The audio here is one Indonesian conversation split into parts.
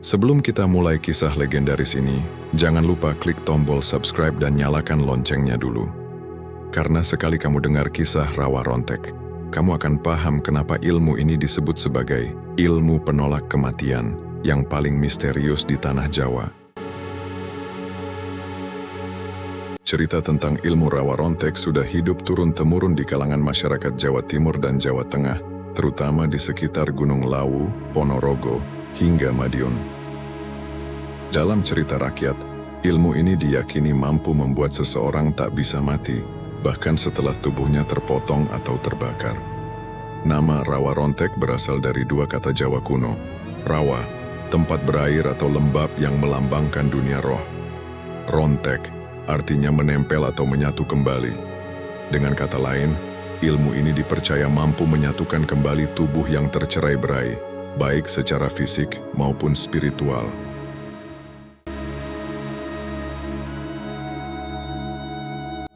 Sebelum kita mulai kisah legendaris ini, jangan lupa klik tombol subscribe dan nyalakan loncengnya dulu. Karena sekali kamu dengar kisah Rawa Rontek, kamu akan paham kenapa ilmu ini disebut sebagai ilmu penolak kematian yang paling misterius di tanah Jawa. Cerita tentang ilmu Rawa Rontek sudah hidup turun-temurun di kalangan masyarakat Jawa Timur dan Jawa Tengah, terutama di sekitar Gunung Lawu, Ponorogo, hingga Madiun. Dalam cerita rakyat, ilmu ini diyakini mampu membuat seseorang tak bisa mati, bahkan setelah tubuhnya terpotong atau terbakar. Nama Rawa Rontek berasal dari dua kata Jawa kuno. Rawa, tempat berair atau lembab yang melambangkan dunia roh. Rontek, artinya menempel atau menyatu kembali. Dengan kata lain, ilmu ini dipercaya mampu menyatukan kembali tubuh yang tercerai-berai, baik secara fisik maupun spiritual.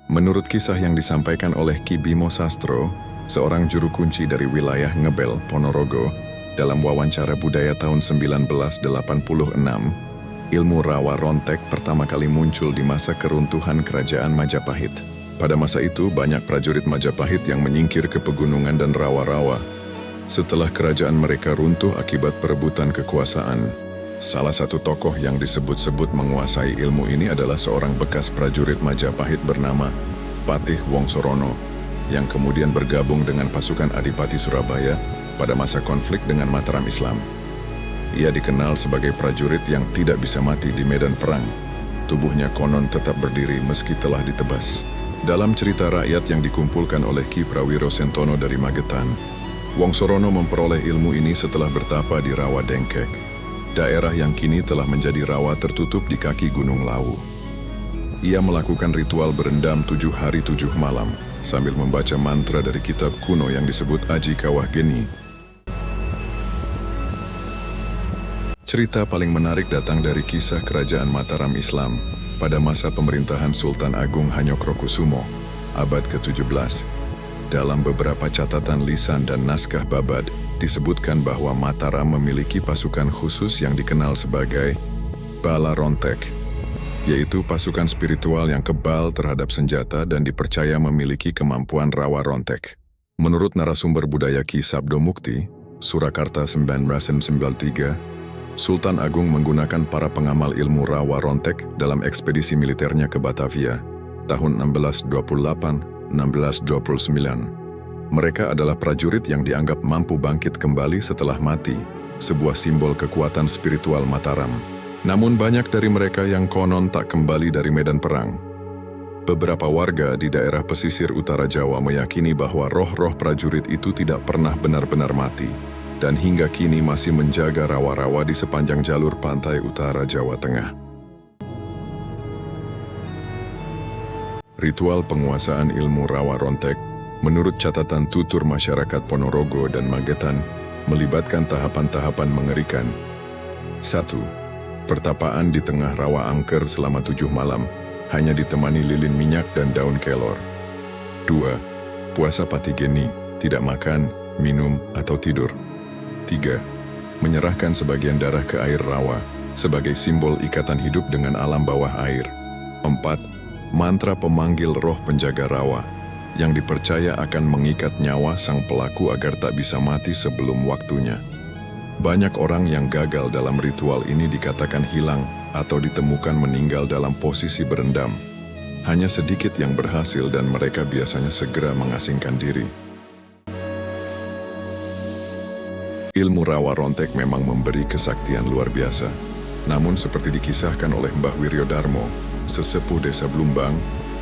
Menurut kisah yang disampaikan oleh Ki Bimo Sastro, seorang juru kunci dari wilayah Ngebel, Ponorogo, dalam wawancara budaya tahun 1986, ilmu Rawa Rontek pertama kali muncul di masa keruntuhan Kerajaan Majapahit. Pada masa itu, banyak prajurit Majapahit yang menyingkir ke pegunungan dan rawa-rawa. Setelah kerajaan mereka runtuh akibat perebutan kekuasaan, salah satu tokoh yang disebut-sebut menguasai ilmu ini adalah seorang bekas prajurit Majapahit bernama Patih Wongsorono, yang kemudian bergabung dengan pasukan Adipati Surabaya pada masa konflik dengan Mataram Islam. Ia dikenal sebagai prajurit yang tidak bisa mati di medan perang. Tubuhnya konon tetap berdiri meski telah ditebas. Dalam cerita rakyat yang dikumpulkan oleh Ki Prawiro Sentono dari Magetan, Wongsorono memperoleh ilmu ini setelah bertapa di Rawa Dengkek, daerah yang kini telah menjadi rawa tertutup di kaki Gunung Lawu. Ia melakukan ritual berendam 7 hari 7 malam, sambil membaca mantra dari kitab kuno yang disebut Aji Kawah Geni. Cerita paling menarik datang dari kisah kerajaan Mataram Islam pada masa pemerintahan Sultan Agung Hanyokrokusumo, abad ke-17. Dalam beberapa catatan lisan dan naskah babad, disebutkan bahwa Mataram memiliki pasukan khusus yang dikenal sebagai Bala Rontek, yaitu pasukan spiritual yang kebal terhadap senjata dan dipercaya memiliki kemampuan Rawa Rontek. Menurut narasumber budaya Ki Sabdo Mukti, Surakarta 1993, Sultan Agung menggunakan para pengamal ilmu Rawa Rontek dalam ekspedisi militernya ke Batavia, tahun 1628-1629. Mereka adalah prajurit yang dianggap mampu bangkit kembali setelah mati, sebuah simbol kekuatan spiritual Mataram. Namun banyak dari mereka yang konon tak kembali dari medan perang. Beberapa warga di daerah pesisir utara Jawa meyakini bahwa roh-roh prajurit itu tidak pernah benar-benar mati, dan hingga kini masih menjaga rawa-rawa di sepanjang jalur pantai utara Jawa Tengah. Ritual penguasaan ilmu Rawa Rontek, menurut catatan tutur masyarakat Ponorogo dan Magetan, melibatkan tahapan-tahapan mengerikan. 1. Pertapaan di tengah rawa angker selama 7 malam, hanya ditemani lilin minyak dan daun kelor. 2. Puasa patigeni, tidak makan, minum, atau tidur. 3. Menyerahkan sebagian darah ke air rawa, sebagai simbol ikatan hidup dengan alam bawah air. 4. Mantra pemanggil roh penjaga rawa, yang dipercaya akan mengikat nyawa sang pelaku agar tak bisa mati sebelum waktunya. Banyak orang yang gagal dalam ritual ini dikatakan hilang atau ditemukan meninggal dalam posisi berendam. Hanya sedikit yang berhasil dan mereka biasanya segera mengasingkan diri. Ilmu Rawa Rontek memang memberi kesaktian luar biasa. Namun seperti dikisahkan oleh Mbah Wiryodarmo, sesepuh desa Blumbang,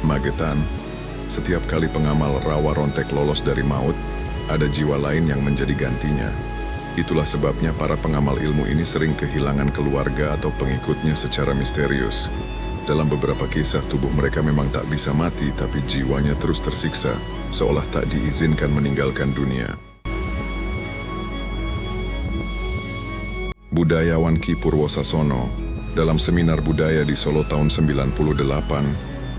Magetan, setiap kali pengamal Rawa Rontek lolos dari maut, ada jiwa lain yang menjadi gantinya. Itulah sebabnya para pengamal ilmu ini sering kehilangan keluarga atau pengikutnya secara misterius. Dalam beberapa kisah, tubuh mereka memang tak bisa mati, tapi jiwanya terus tersiksa, seolah tak diizinkan meninggalkan dunia. Budayawan Ki Purwosasono, dalam seminar budaya di Solo tahun 98,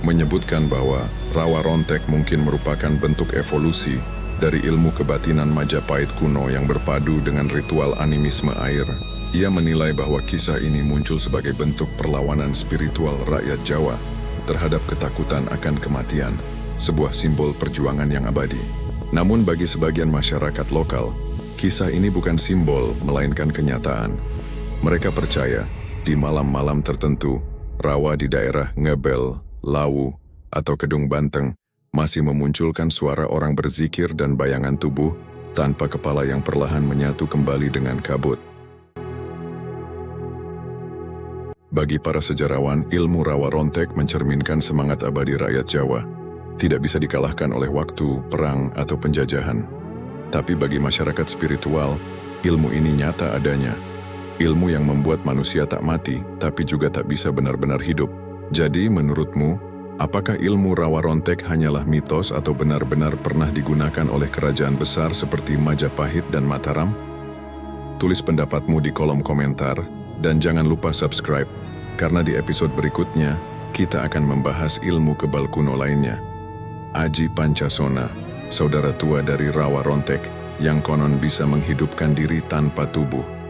menyebutkan bahwa Rawa Rontek mungkin merupakan bentuk evolusi dari ilmu kebatinan Majapahit kuno yang berpadu dengan ritual animisme air. Ia menilai bahwa kisah ini muncul sebagai bentuk perlawanan spiritual rakyat Jawa terhadap ketakutan akan kematian, sebuah simbol perjuangan yang abadi. Namun bagi sebagian masyarakat lokal, kisah ini bukan simbol, melainkan kenyataan. Mereka percaya, di malam-malam tertentu, rawa di daerah Ngebel, Lawu, atau Kedung Banteng masih memunculkan suara orang berzikir dan bayangan tubuh tanpa kepala yang perlahan menyatu kembali dengan kabut. Bagi para sejarawan, ilmu rawa rontek mencerminkan semangat abadi rakyat Jawa. Tidak bisa dikalahkan oleh waktu, perang, atau penjajahan. Tapi bagi masyarakat spiritual, ilmu ini nyata adanya. Ilmu yang membuat manusia tak mati, tapi juga tak bisa benar-benar hidup. Jadi, menurutmu, apakah ilmu rawa rontek hanyalah mitos atau benar-benar pernah digunakan oleh kerajaan besar seperti Majapahit dan Mataram? Tulis pendapatmu di kolom komentar, dan jangan lupa subscribe, karena di episode berikutnya, kita akan membahas ilmu kebal kuno lainnya. Aji Pancasona, saudara tua dari rawa rontek, yang konon bisa menghidupkan diri tanpa tubuh.